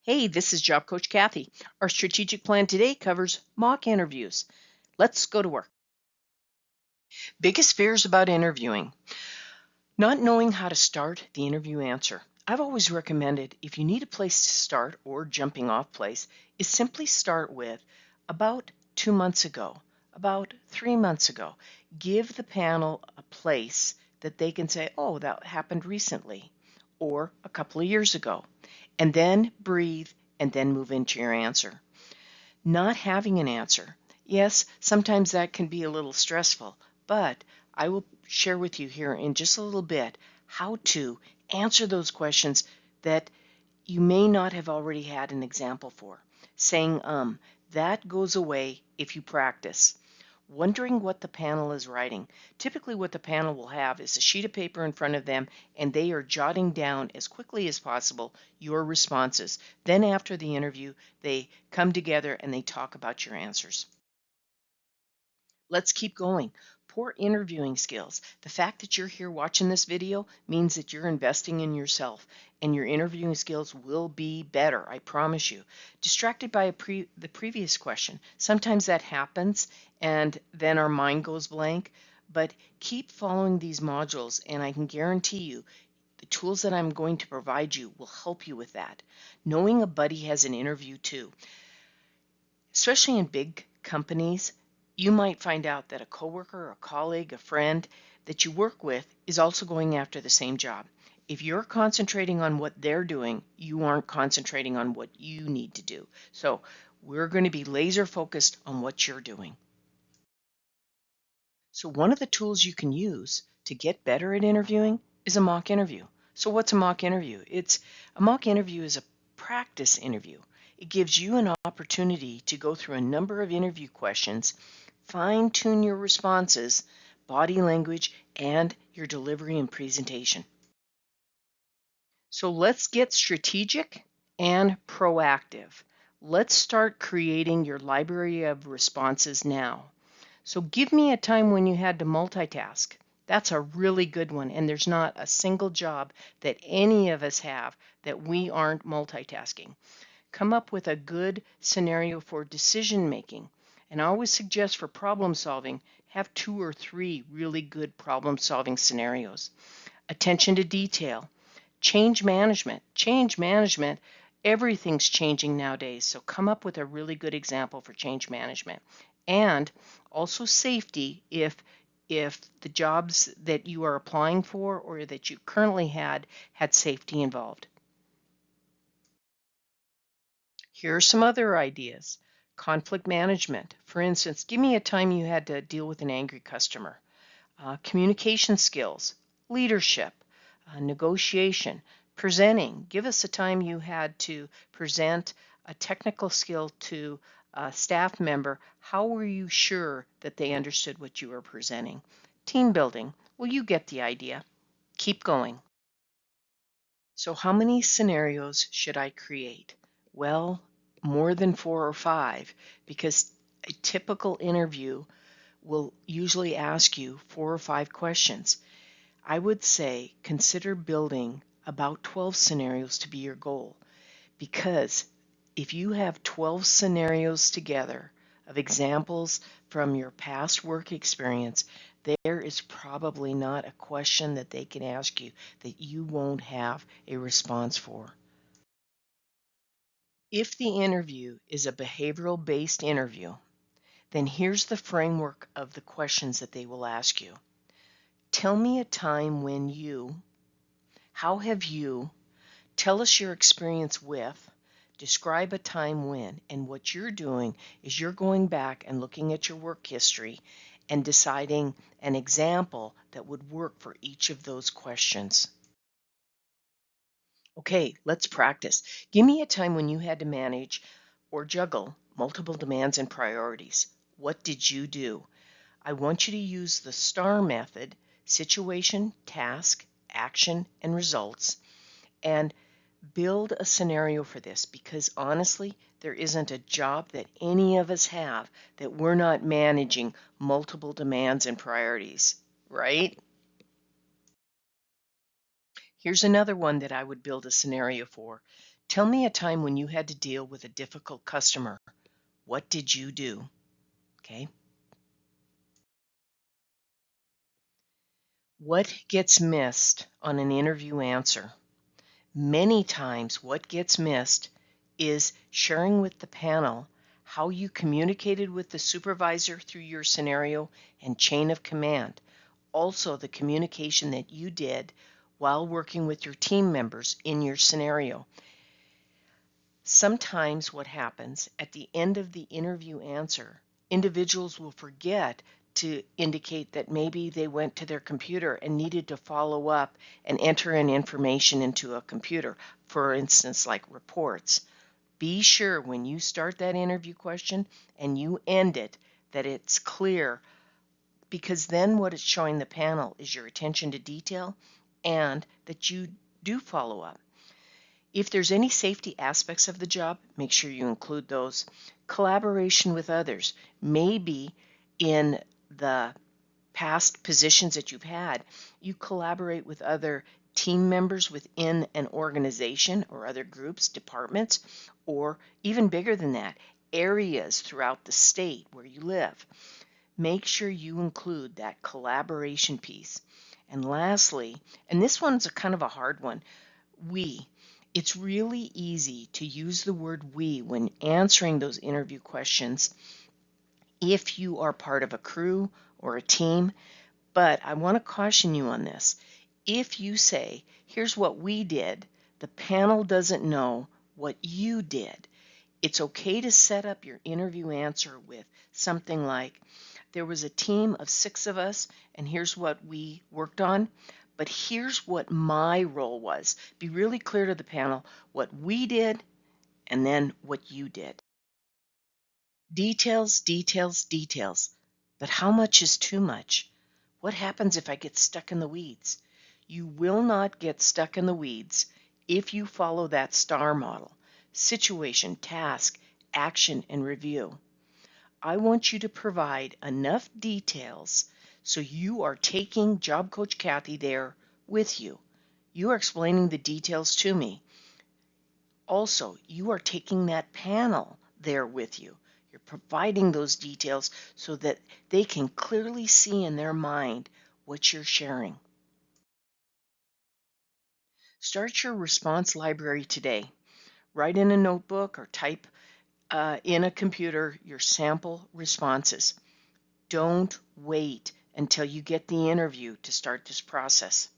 Hey, this is Job Coach Kathy. Our strategic plan today covers mock interviews. Let's go to work. Biggest fears about interviewing. Not knowing how to start the interview answer. I've always recommended if you need a place to start or jumping off place, is simply start with about 2 months ago, about 3 months ago. Give the panel a place that they can say, oh, that happened recently or a couple of years ago, and then breathe and then move into your answer. Not having an answer. Yes, sometimes that can be a little stressful, but I will share with you here in just a little bit how to answer those questions that you may not have already had an example for. Saying that goes away if you practice. Wondering what the panel is writing. Typically what the panel will have is a sheet of paper in front of them and they are jotting down as quickly as possible your responses. Then after the interview, they come together and they talk about your answers. Let's keep going. Poor interviewing skills. The fact that you're here watching this video means that you're investing in yourself and your interviewing skills will be better, I promise you. Distracted by the previous question. Sometimes that happens and then our mind goes blank, but keep following these modules and I can guarantee you the tools that I'm going to provide you will help you with that. Knowing a buddy has an interview too. Especially in big companies, you might find out that a coworker, a colleague, a friend that you work with is also going after the same job. If you're concentrating on what they're doing, you aren't concentrating on what you need to do. So we're going to be laser focused on what you're doing. So one of the tools you can use to get better at interviewing is a mock interview. So what's a mock interview? A mock interview is a practice interview. It gives you an opportunity to go through a number of interview questions, fine-tune your responses, body language, and your delivery and presentation. So let's get strategic and proactive. Let's start creating your library of responses now. So give me a time when you had to multitask. That's a really good one, and there's not a single job that any of us have that we aren't multitasking. Come up with a good scenario for decision making. And I always suggest for problem solving, have 2 or 3 really good problem solving scenarios. Attention to detail. Change management. Change management. Everything's changing nowadays, so come up with a really good example for change management. And also safety if the jobs that you are applying for or that you currently had safety involved. Here are some other ideas. Conflict management. For instance, give me a time you had to deal with an angry customer. Communication skills, leadership, negotiation, presenting. Give us a time you had to present a technical skill to a staff member. How were you sure that they understood what you were presenting? Team building. Well, you get the idea. Keep going. So how many scenarios should I create? Well, more than 4 or 5, because a typical interview will usually ask you 4 or 5 questions. I would say consider building about 12 scenarios to be your goal, because if you have 12 scenarios together of examples from your past work experience, there is probably not a question that they can ask you that you won't have a response for. If the interview is a behavioral-based interview, then here's the framework of the questions that they will ask you. Tell me a time when you, how have you, tell us your experience with, describe a time when, and what you're doing is you're going back and looking at your work history and deciding an example that would work for each of those questions. Okay, let's practice. Give me a time when you had to manage or juggle multiple demands and priorities. What did you do? I want you to use the STAR method: situation, task, action, and results, and build a scenario for this, because honestly, there isn't a job that any of us have that we're not managing multiple demands and priorities, right? Here's another one that I would build a scenario for. Tell me a time when you had to deal with a difficult customer. What did you do? Okay. What gets missed on an interview answer? Many times, what gets missed is sharing with the panel how you communicated with the supervisor through your scenario and chain of command. Also, the communication that you did while working with your team members in your scenario. Sometimes what happens at the end of the interview answer, individuals will forget to indicate that maybe they went to their computer and needed to follow up and enter in information into a computer, for instance, like reports. Be sure when you start that interview question and you end it that it's clear, because then what it's showing the panel is your attention to detail and that you do follow up. If there's any safety aspects of the job, make sure you include those. Collaboration with others. Maybe in the past positions that you've had, you collaborate with other team members within an organization or other groups, departments, or even bigger than that, areas throughout the state where you live. Make sure you include that collaboration piece. And lastly, and this one's a kind of a hard one, we. It's really easy to use the word we when answering those interview questions if you are part of a crew or a team, but I want to caution you on this. If you say, here's what we did, the panel doesn't know what you did. It's okay to set up your interview answer with something like, there was a team of 6 of us, and here's what we worked on. But here's what my role was. Be really clear to the panel what we did and then what you did. Details, details, details. But how much is too much? What happens if I get stuck in the weeds? You will not get stuck in the weeds if you follow that STAR model: situation, task, action, and review. I want you to provide enough details so you are taking Job Coach Kathy there with you. You are explaining the details to me. Also, you are taking that panel there with you. You're providing those details so that they can clearly see in their mind what you're sharing. Start your response library today. Write in a notebook or type in a computer your sample responses. Don't wait until you get the interview to start this process.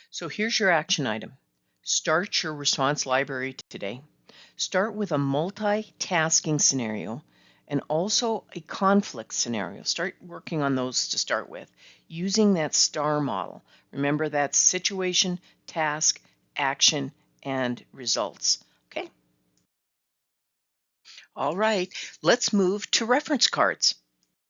So here's your action item. Start your response library today. Start with a multitasking scenario and also a conflict scenario. Start working on those to start with, using that STAR model. Remember, that's situation, task, action, and results. Okay? All right, let's move to reference cards.